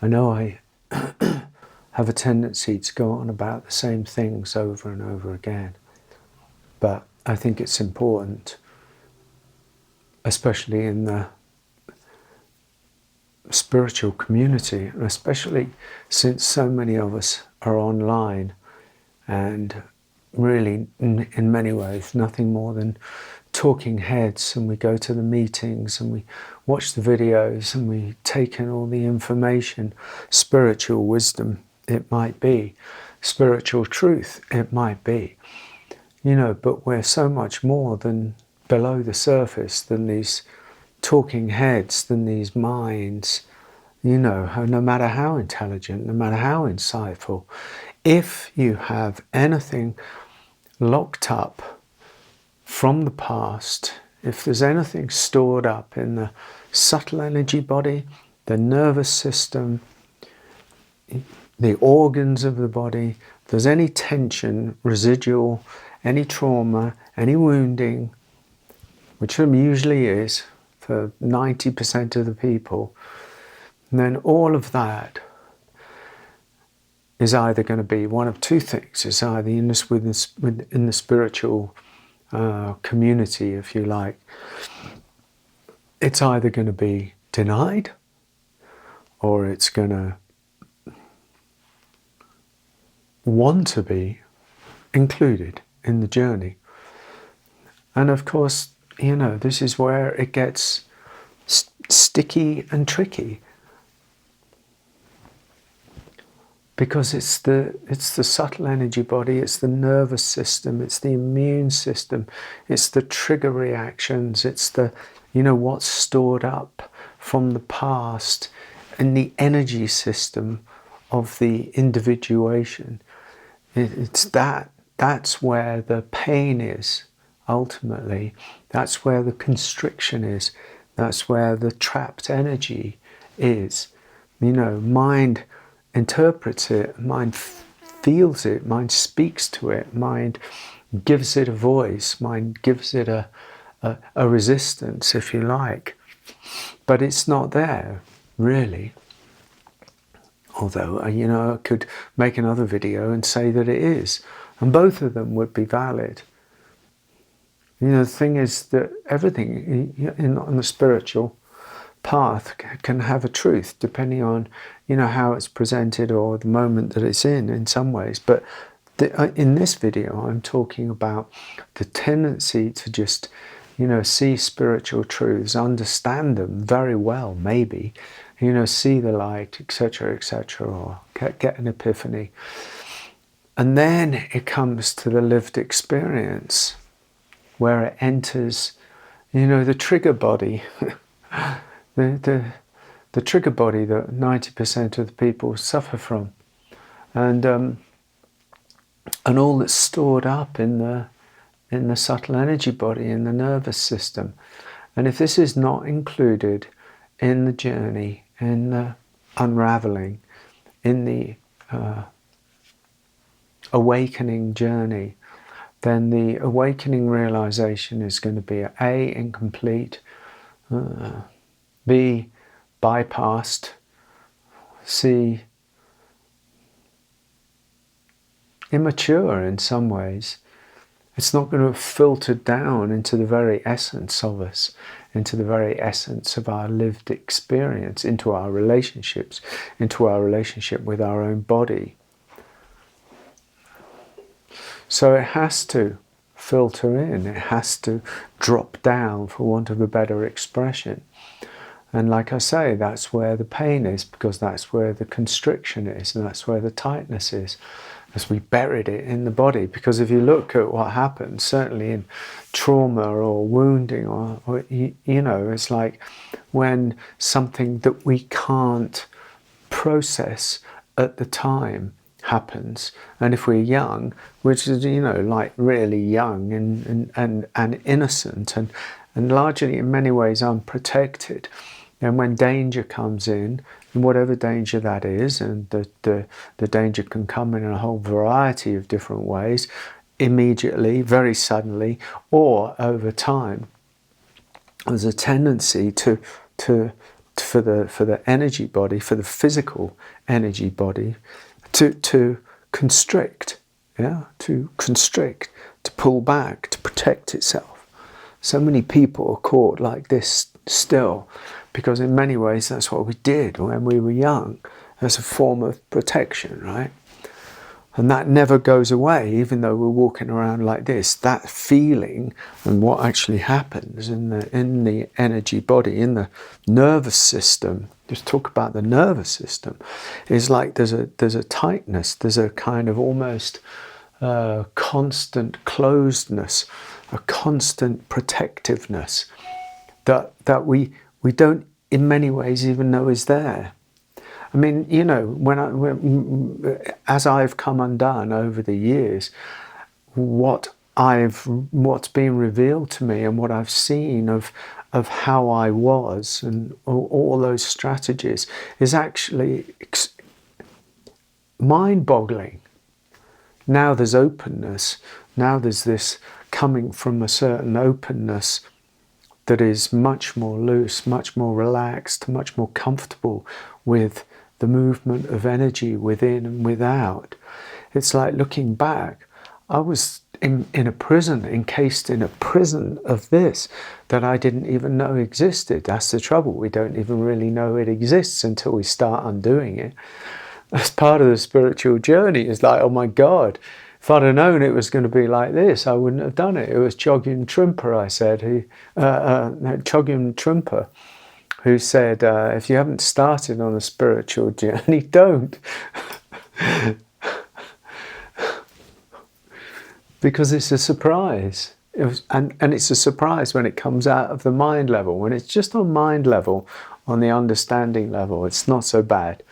I know I have a tendency to go on about the same things over and over again, but I think it's important, especially in the spiritual community, and especially since so many of us are online and really in many ways nothing more than talking heads, and we go to the meetings and we watch the videos and we take in all the information, spiritual wisdom it might be, spiritual truth it might be, but we're so much more than below the surface, than these talking heads, than these minds, no matter how intelligent, no matter how insightful. If you have anything locked up from the past, if there's anything stored up in the subtle energy body, the nervous system, the organs of the body, if there's any tension, residual, any trauma, any wounding, which there usually is for 90% of the people, then all of that is either going to be one of two things. It's either in the spiritual community, if you like, it's either going to be denied, or it's going to want to be included in the journey. And of course, this is where it gets sticky and tricky, because it's the subtle energy body, it's the nervous system, it's the immune system, it's the trigger reactions, it's the what's stored up from the past in the energy system of the individuation. That's where the pain is, ultimately. That's where the constriction is. That's where the trapped energy is. Mind interprets it, mind feels it, mind speaks to it, mind gives it a voice, mind gives it a resistance, if you like. But it's not there, really. Although, I could make another video and say that it is. And both of them would be valid. The thing is that everything on the spiritual path can have a truth, depending on, how it's presented or the moment that it's in some ways. But in this video, I'm talking about the tendency to just, see spiritual truths, understand them very well, maybe, see the light, etc., or get an epiphany. And then it comes to the lived experience, where it enters, the trigger body, the trigger body that 90% of the people suffer from, and all that's stored up in the subtle energy body, in the nervous system. And if this is not included in the journey, in the unraveling, in the awakening journey, then the awakening realization is going to be A, incomplete, B, bypassed, C, immature in some ways. It's not going to have filtered down into the very essence of us, into the very essence of our lived experience, into our relationships, into our relationship with our own body. So it has to filter in, it has to drop down, for want of a better expression. And like I say, that's where the pain is, because that's where the constriction is, and that's where the tightness is, as we buried it in the body. Because if you look at what happens, certainly in trauma or wounding, or it's like when something that we can't process at the time happens, and if we're young, which is like really young and innocent and largely in many ways unprotected, and when danger comes in, and whatever danger that is, and the danger can come in a whole variety of different ways, immediately, very suddenly, or over time, there's a tendency to for the energy body, for the physical energy body, to constrict, to constrict, to pull back, to protect itself. So many people are caught like this still, because in many ways that's what we did when we were young, as a form of protection, right? And that never goes away, even though we're walking around like this. That feeling and what actually happens in the energy body, in the nervous system, just talk about the nervous system, is like there's a tightness, there's a kind of almost constant closedness, a constant protectiveness that we don't in many ways even know is there. I mean, you know, as I've come undone over the years, what's been revealed to me and what I've seen of how I was and all those strategies is actually mind-boggling. Now there's openness. Now there's this coming from a certain openness that is much more loose, much more relaxed, much more comfortable with the movement of energy within and without. It's like looking back, I was in a prison, encased in a prison of this that I didn't even know existed. That's the trouble. We don't even really know it exists until we start undoing it. That's part of the spiritual journey. It's like, oh my God, if I'd have known it was going to be like this, I wouldn't have done it. It was Chogyam Trungpa, I said, Chogyam Trungpa, who said, if you haven't started on a spiritual journey, don't. Because it's a surprise. And it's a surprise when it comes out of the mind level. When it's just on mind level, on the understanding level, it's not so bad.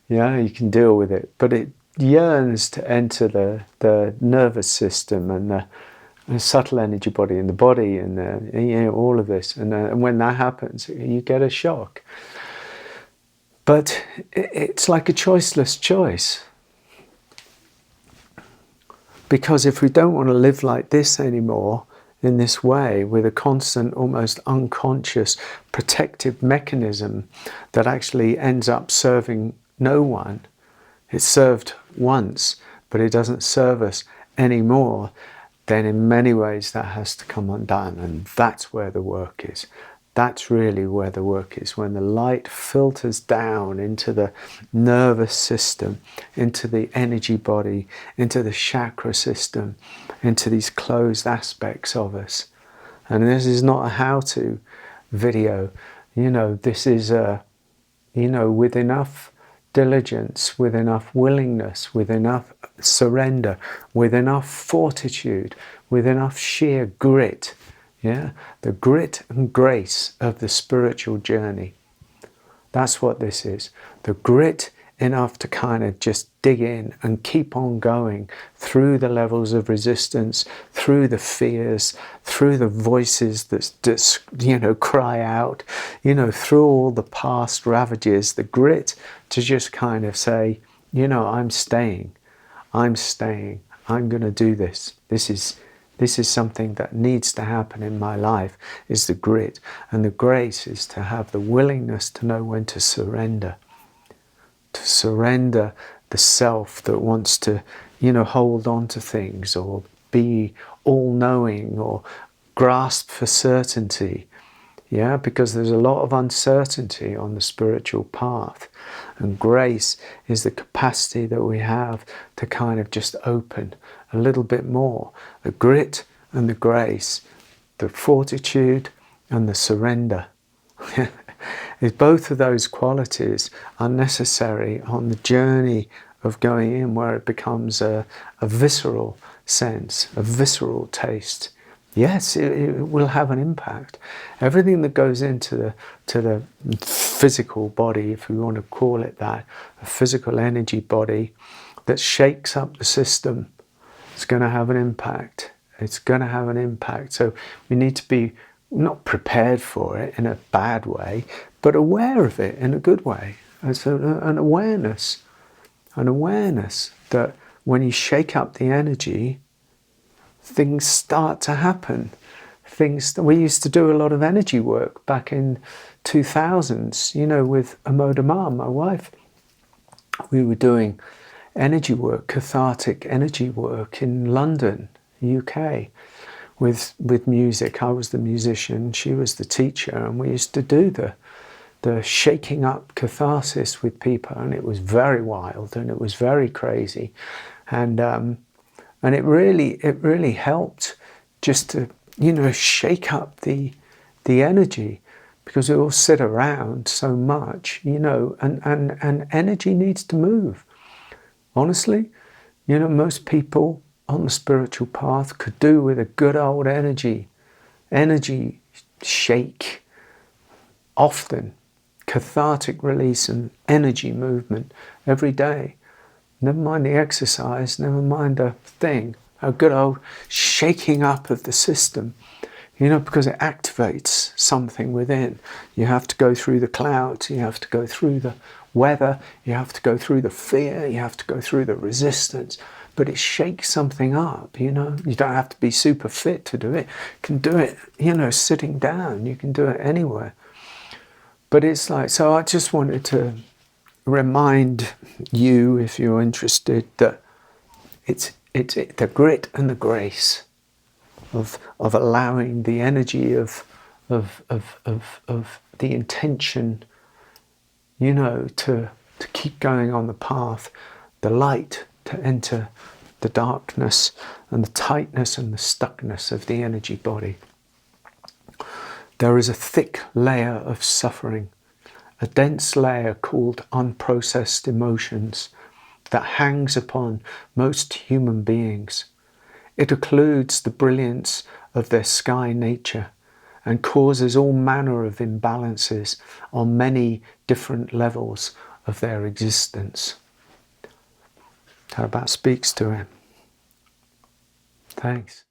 Yeah, you can deal with it. But it yearns to enter the nervous system and the subtle energy body and the body and all of this. And when that happens, you get a shock. But it's like a choiceless choice. Because if we don't want to live like this anymore, in this way, with a constant, almost unconscious protective mechanism that actually ends up serving no one, it's served once, but it doesn't serve us anymore, then in many ways that has to come undone. And that's where the work is. That's really where the work is. When the light filters down into the nervous system, into the energy body, into the chakra system, into these closed aspects of us. And this is not a how-to video. You know, this is with enough diligence, with enough willingness, with enough surrender, with enough fortitude, with enough sheer grit. Yeah, the grit and grace of the spiritual journey. That's what this is. The grit enough to kind of just dig in and keep on going through the levels of resistance, through the fears, through the voices that cry out, through all the past ravages. The grit to just kind of say, I'm staying. I'm going to do this. This is something that needs to happen in my life, is the grit. And the grace is to have the willingness to know when to surrender. To surrender the self that wants to, hold on to things or be all-knowing or grasp for certainty. Yeah, because there's a lot of uncertainty on the spiritual path. And grace is the capacity that we have to kind of just open a little bit more. The grit and the grace, the fortitude and the surrender. Both of those qualities are necessary on the journey of going in, where it becomes a visceral sense, a visceral taste. Yes, it will have an impact. Everything that goes into the physical body, if we want to call it that, a physical energy body that shakes up the system, it's going to have an impact. It's going to have an impact. So we need to be not prepared for it in a bad way, but aware of it in a good way. It's an awareness that when you shake up the energy, things start to happen. things that we used to do a lot of energy work back in 2000s, you know, with Amodama, my wife. We were doing energy work, cathartic energy work in London, UK, with music. I was the musician, she was the teacher, and we used to do the shaking up catharsis with people, and it was very wild and it was very crazy, and it really helped just to, you know, shake up the energy, because we all sit around so much, you know, and energy needs to move. Honestly, you know, most people on the spiritual path could do with a good old energy shake, often, cathartic release and energy movement every day. Never mind the exercise, never mind a thing, a good old shaking up of the system, you know, because it activates something within. You have to go through the clouds, you have to go through the weather, you have to go through the fear, you have to go through the resistance, but it shakes something up, you know. You don't have to be super fit to do it. You can do it, you know, sitting down, you can do it anywhere. But it's like, so I just wanted to remind you, if you're interested, that it's the grit and the grace of allowing the energy of the intention, you know, to keep going on the path, the light to enter the darkness and the tightness and the stuckness of the energy body. There is a thick layer of suffering, a dense layer called unprocessed emotions that hangs upon most human beings. It occludes the brilliance of their sky nature and causes all manner of imbalances on many different levels of their existence. That about speaks to him. Thanks.